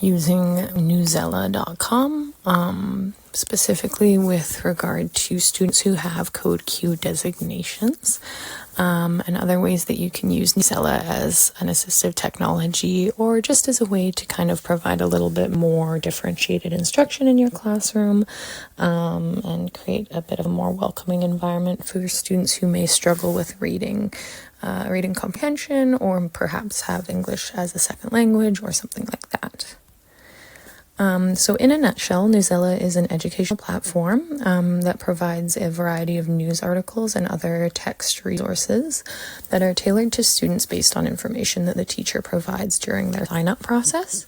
using newsela.com, specifically with regard to students who have Code Q designations, and other ways that you can use Newsela as an assistive technology or just as a way to kind of provide a little bit more differentiated instruction in your classroom, and create a bit of a more welcoming environment for students who may struggle with reading comprehension, or perhaps have English as a second language or something like that. So in a nutshell, Newsela is an educational platform that provides a variety of news articles and other text resources that are tailored to students based on information that the teacher provides during their sign-up process.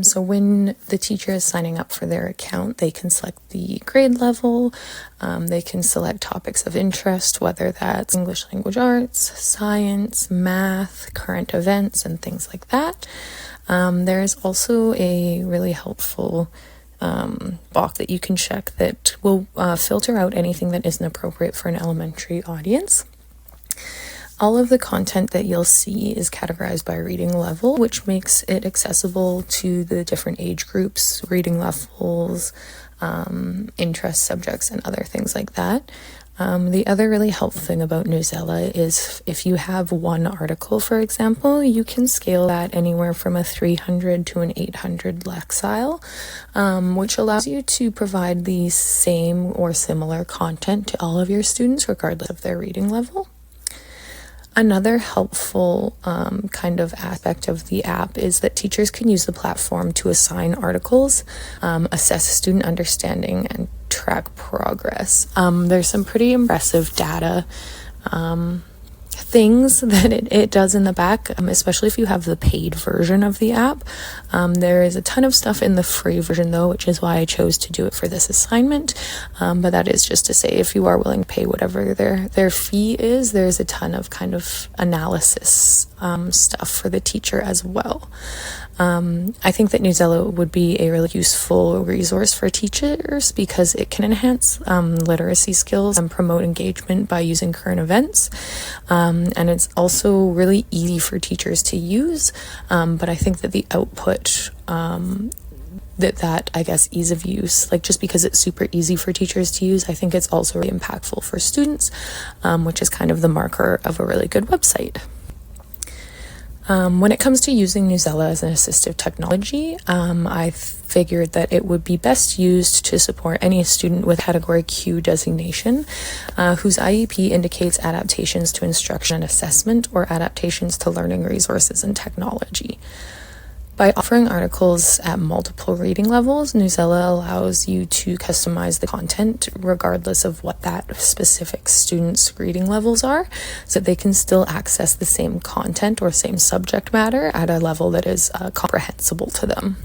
So when the teacher is signing up for their account, they can select the grade level, they can select topics of interest, whether that's English language arts, science, math, current events, and things like that. There is also a really helpful box that you can check that will filter out anything that isn't appropriate for an elementary audience. All of the content that you'll see is categorized by reading level, which makes it accessible to the different age groups, reading levels, interest subjects, and other things like that. The other really helpful thing about Newsela is if you have one article, for example, you can scale that anywhere from a 300 to an 800 lexile, which allows you to provide the same or similar content to all of your students, regardless of their reading level. Another helpful kind of aspect of the app is that teachers can use the platform to assign articles, assess student understanding, and track progress. There's some pretty impressive data things that it does in the back, especially if you have the paid version of the app. There is a ton of stuff in the free version though, which is why I chose to do it for this assignment. But that is just to say, if you are willing to pay whatever their fee is, there's a ton of kind of analysis stuff for the teacher as well. I think that Newsela would be a really useful resource for teachers because it can enhance literacy skills and promote engagement by using current events. And it's also really easy for teachers to use, but I think that the output that I guess ease of use, like just because it's super easy for teachers to use, I think it's also really impactful for students, which is kind of the marker of a really good website. When it comes to using Newsela as an assistive technology, I figured that it would be best used to support any student with Category Q designation whose IEP indicates adaptations to instruction and assessment or adaptations to learning resources and technology. By offering articles at multiple reading levels, Newsela allows you to customize the content regardless of what that specific student's reading levels are, so that they can still access the same content or same subject matter at a level that is comprehensible to them.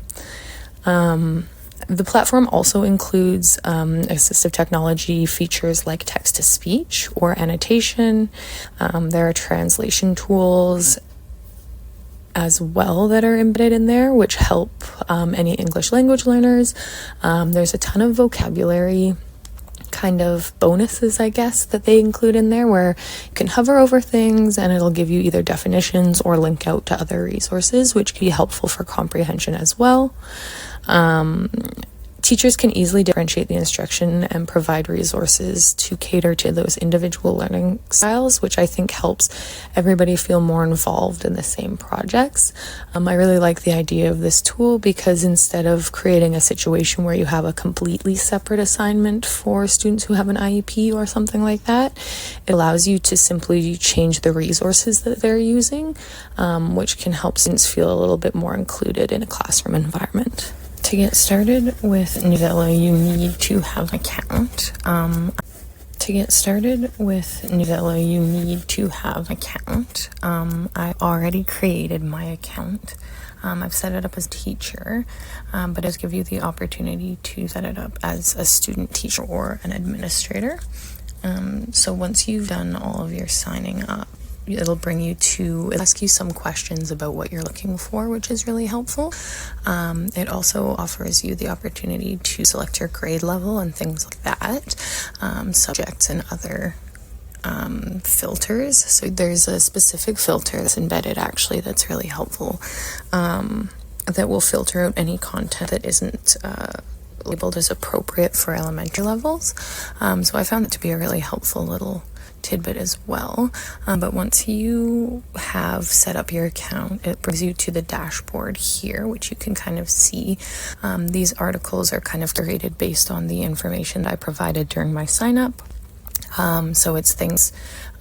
The platform also includes assistive technology features like text-to-speech or annotation. There are translation tools as well that are embedded in there, which help any English language learners. There's a ton of vocabulary kind of bonuses, I guess, that they include in there, where you can hover over things and it'll give you either definitions or link out to other resources, which can be helpful for comprehension as well. Teachers can easily differentiate the instruction and provide resources to cater to those individual learning styles, which I think helps everybody feel more involved in the same projects. I really like the idea of this tool because instead of creating a situation where you have a completely separate assignment for students who have an IEP or something like that, it allows you to simply change the resources that they're using, which can help students feel a little bit more included in a classroom environment. To get started with Newsela, you need to have an account. I already created my account. I've set it up as a teacher, but it does give you the opportunity to set it up as a student teacher or an administrator. So once you've done all of your signing up, it'll ask you some questions about what you're looking for, which is really helpful. It also offers you the opportunity to select your grade level and things like that, subjects and other filters. So there's a specific filter that's embedded actually that's really helpful. that will filter out any content that isn't labeled as appropriate for elementary levels. So I found it to be a really helpful little tidbit as well. But once you have set up your account, it brings you to the dashboard here, which you can kind of see. These articles are kind of curated based on the information that I provided during my sign up. So it's things,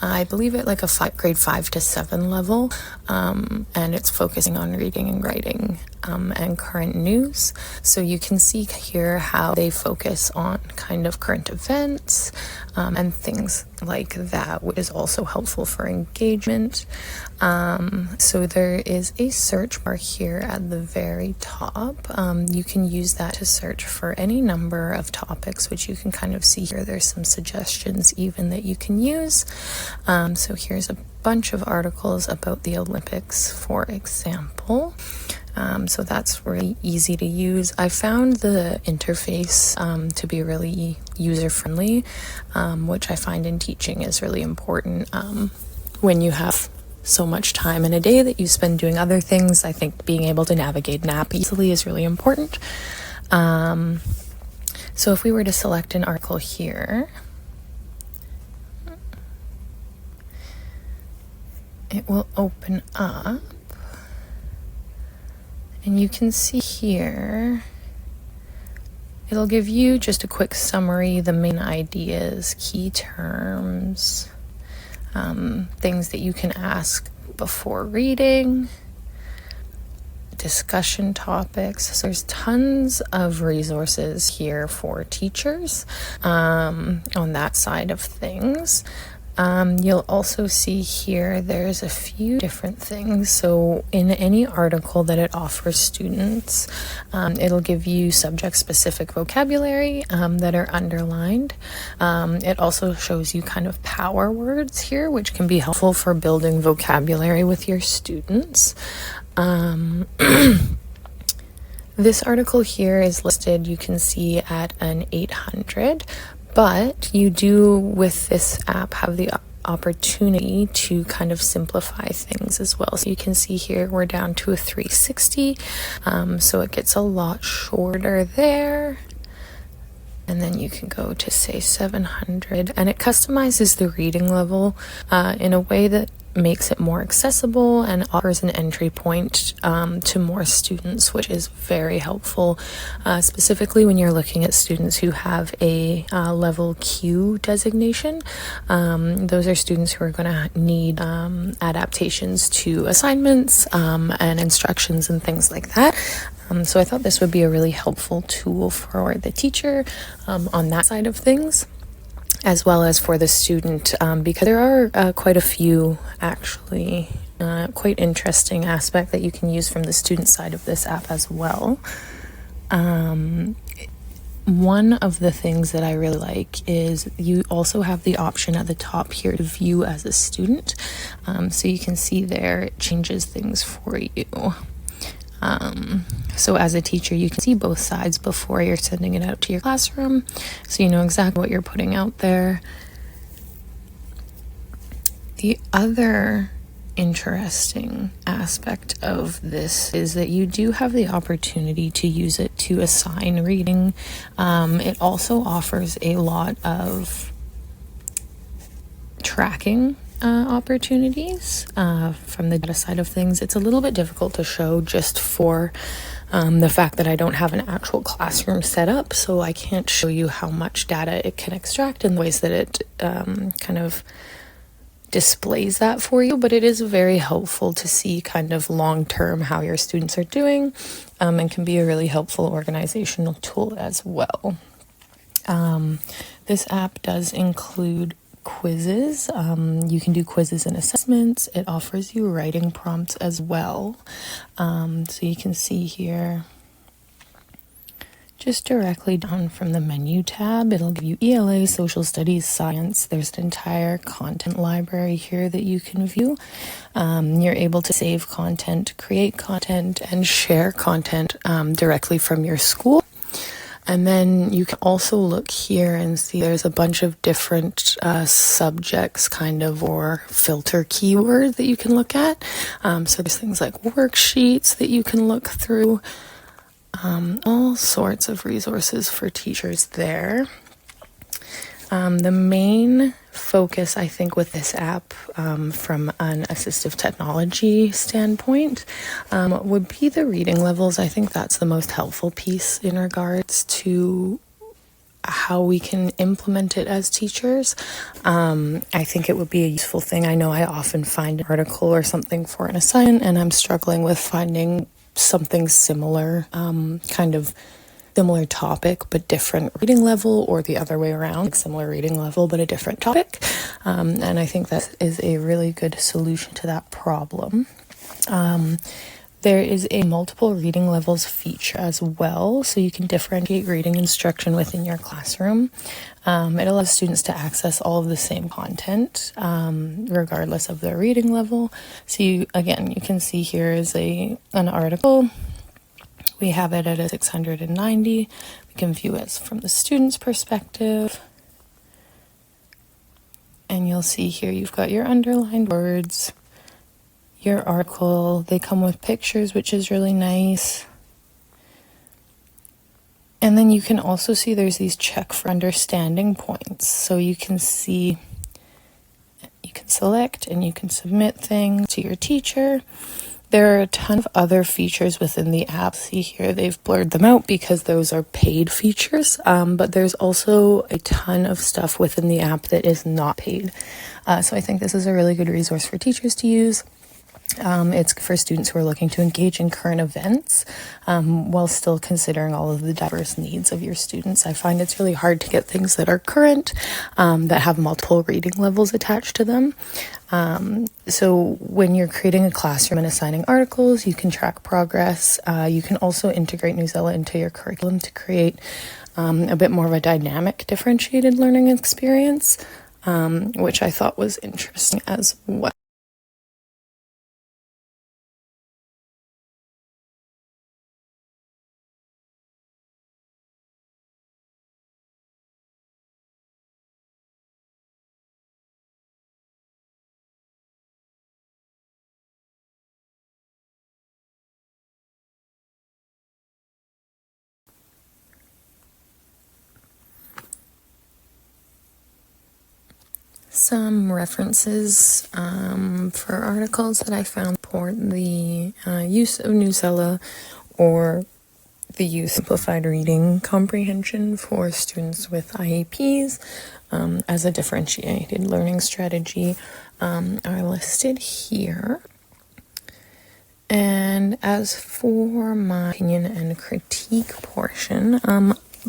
I believe at like a grade 5 to 7 level, and it's focusing on reading and writing and current news. So you can see here how they focus on kind of current events and things like that, which is also helpful for engagement. So there is a search bar here at the very top. You can use that to search for any number of topics, which you can kind of see here. There's some suggestions even that you can use. So here's a bunch of articles about the Olympics, for example. So that's really easy to use. I found the interface to be really user-friendly, which I find in teaching is really important. When you have so much time in a day that you spend doing other things, I think being able to navigate an app easily is really important. So if we were to select an article here, it will open up. And you can see here, it'll give you just a quick summary, the main ideas, key terms, things that you can ask before reading, discussion topics. So there's tons of resources here for teachers on that side of things. You'll also see here there's a few different things. So in any article that it offers students, it'll give you subject-specific vocabulary that are underlined. It also shows you kind of power words here, which can be helpful for building vocabulary with your students. This article here is listed, you can see, at an 800. But you do, with this app, have the opportunity to kind of simplify things as well. So you can see here we're down to a 360, so it gets a lot shorter there. And then you can go to, say, 700, and it customizes the reading level in a way that makes it more accessible and offers an entry point to more students, which is very helpful, specifically when you're looking at students who have a level Q designation. Those are students who are going to need adaptations to assignments and instructions and things like that. So I thought this would be a really helpful tool for the teacher on that side of things, as well as for the student, because there are quite a few actually quite interesting aspects that you can use from the student side of this app as well. One of the things that I really like is you also have the option at the top here to view as a student. So you can see there it changes things for you. So as a teacher, you can see both sides before you're sending it out to your classroom, so you know exactly what you're putting out there. The other interesting aspect of this is that you do have the opportunity to use it to assign reading. It also offers a lot of tracking opportunities from the data side of things. It's a little bit difficult to show just for the fact that I don't have an actual classroom set up, so I can't show you how much data it can extract in the ways that it kind of displays that for you, but it is very helpful to see kind of long-term how your students are doing, and can be a really helpful organizational tool as well. This app does include quizzes. You can do quizzes and assessments. It offers you writing prompts as well. So you can see here, just directly down from the menu tab, it'll give you ELA, social studies, science. There's an entire content library here that you can view. You're able to save content, create content, and share content directly from your school. And then you can also look here and see there's a bunch of different subjects kind of, or filter keywords that you can look at. So there's things like worksheets that you can look through, all sorts of resources for teachers there. The main focus, I think, with this app from an assistive technology standpoint would be the reading levels. I think that's the most helpful piece in regards to how we can implement it as teachers. I think it would be a useful thing. I know I often find an article or something for an assignment and I'm struggling with finding something similar, kind of similar topic but different reading level, or the other way around, like similar reading level but a different topic. And I think that is a really good solution to that problem. There is a multiple reading levels feature as well, so you can differentiate reading instruction within your classroom. It allows students to access all of the same content, regardless of their reading level. So you can see here is an article. We have it at a 690. We can view it from the student's perspective. And you'll see here you've got your underlined words, your article. They come with pictures, which is really nice. And then you can also see there's these check for understanding points. So you can see, you can select and you can submit things to your teacher. There are a ton of other features within the app. See here, they've blurred them out because those are paid features, but there's also a ton of stuff within the app that is not paid. So I think this is a really good resource for teachers to use. It's for students who are looking to engage in current events while still considering all of the diverse needs of your students. I find it's really hard to get things that are current, that have multiple reading levels attached to them. So when you're creating a classroom and assigning articles, you can track progress. You can also integrate Newsela into your curriculum to create a bit more of a dynamic, differentiated learning experience, which I thought was interesting as well. Some references for articles that I found support the use of Newsela or the use of simplified reading comprehension for students with IEPs as a differentiated learning strategy are listed here. And as for my opinion and critique portion,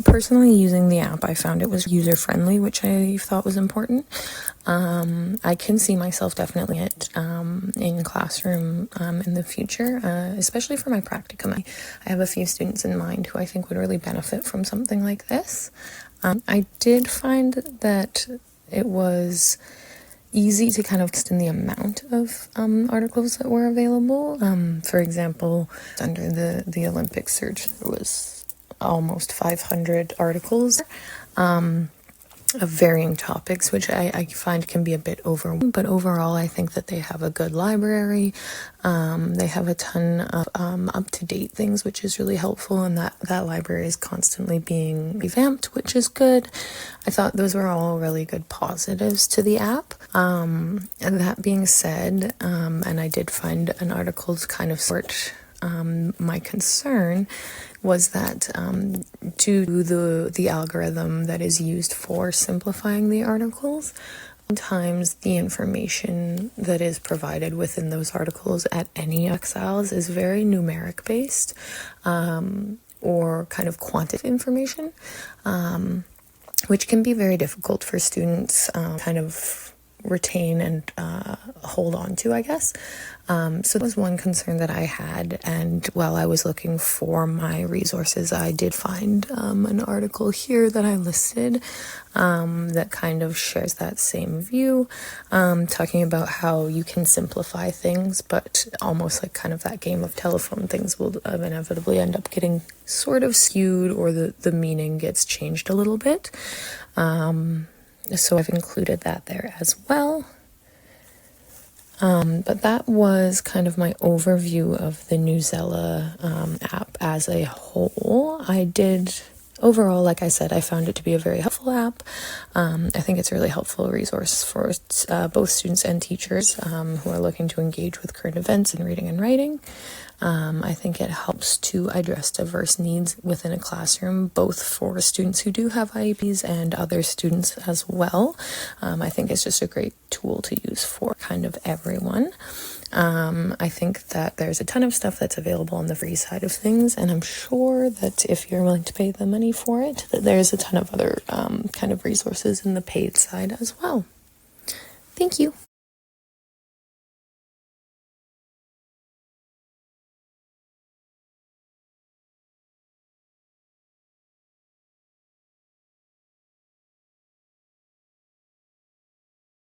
personally using the app, I found it was user-friendly, which I thought was important. I can see myself definitely in classroom in the future, especially for my practicum. I have a few students in mind who I think would really benefit from something like this. I did find that it was easy to kind of extend the amount of articles that were available. For example, under the Olympic search, there was almost 500 articles of varying topics, which I find can be a bit overwhelming. But overall, I think that they have a good library. They have a ton of up-to-date things, which is really helpful, and that library is constantly being revamped, which is good. I thought those were all really good positives to the app. And that being said, and I did find an article to kind of sort my concern was that due to the algorithm that is used for simplifying the articles, sometimes the information that is provided within those articles at any exiles is very numeric based, or kind of quantitative information, which can be very difficult for students kind of retain and hold on to, I guess. So that was one concern that I had, and while I was looking for my resources, I did find an article here that I listed that kind of shares that same view, talking about how you can simplify things, but almost like kind of that game of telephone, things will inevitably end up getting sort of skewed, or the meaning gets changed a little bit. So I've included that there as well. But that was kind of my overview of the Newsela app as a whole. Overall, like I said, I found it to be a very helpful app. I think it's a really helpful resource for both students and teachers who are looking to engage with current events in reading and writing. I think it helps to address diverse needs within a classroom, both for students who do have IEPs and other students as well. I think it's just a great tool to use for kind of everyone. I think that there's a ton of stuff that's available on the free side of things, and I'm sure that if you're willing to pay the money for it, that there's a ton of other kind of resources in the paid side as well. Thank you.